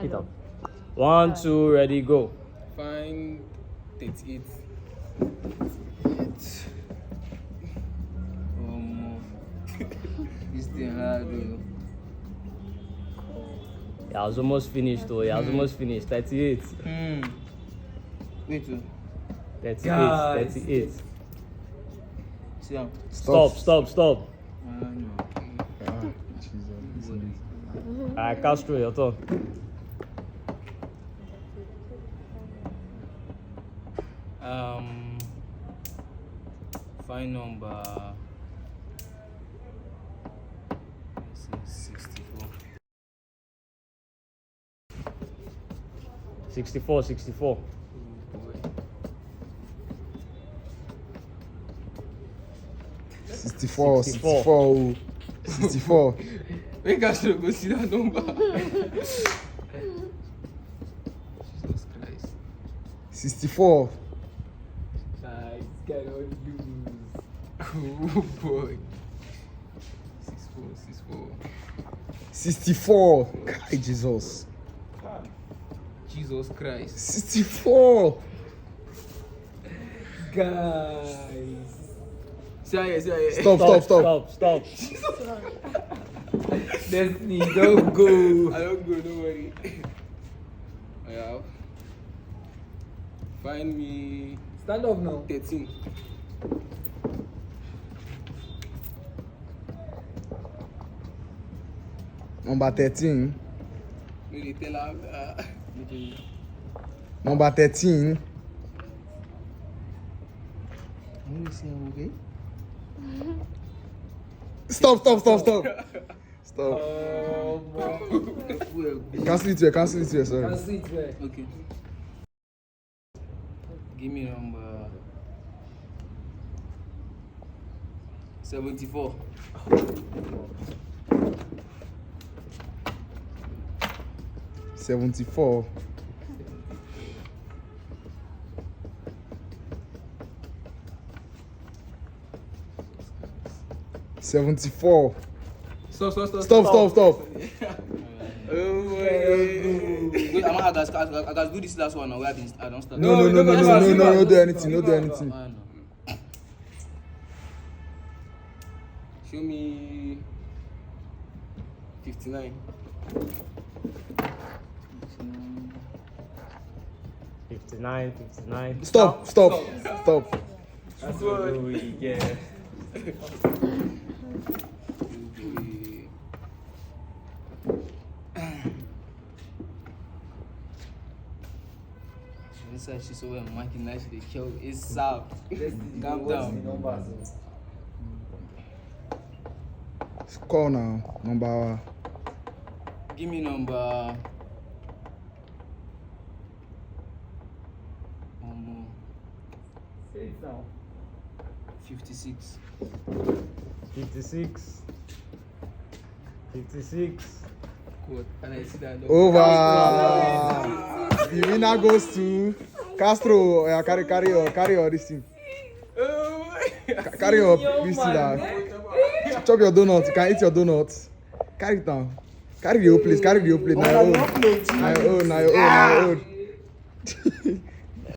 Hit up. 1, 2, ready, go. Find 38. This thing hard though. Yeah, I was almost finished though. Yeah, I was almost finished. 38. Wait too. 38. Guys. 38. Sit down. Stop. No. Alright, Castro, your turn. Find number. Let's see, 64. 64. Sixty-four. Make us go see that number. Jesus Christ. 64. This guy don't lose. Oh boy. 64. 64. God, Jesus. Jesus Christ. 64. Guys. See here. Stop. Destiny, don't go. I don't go, don't worry. I have. Find me. Stand up now. 13. Number 13. No, they tell her. Number 13. What you saying, okay? Stop. Well, Cancel it here, sorry. Can see it there. okay. Give me number 74. $74. $74. Stop. Oh my Wait, I gotta do this last one now. Where I don't start. No, don't do anything. No. Show me 59. 59. Stop. That's what we get. Inside she's so well marking nicely. Kill is south. Calm down. Score now. Number. Give me number. Say it now. 56. 56. Good. And I see that. Over. The winner goes to Castro. Yeah, carry all this thing. Carry your this thing down. Chop your donut. You can eat your donut. Carry it down. Carry the whole plate. Now your own.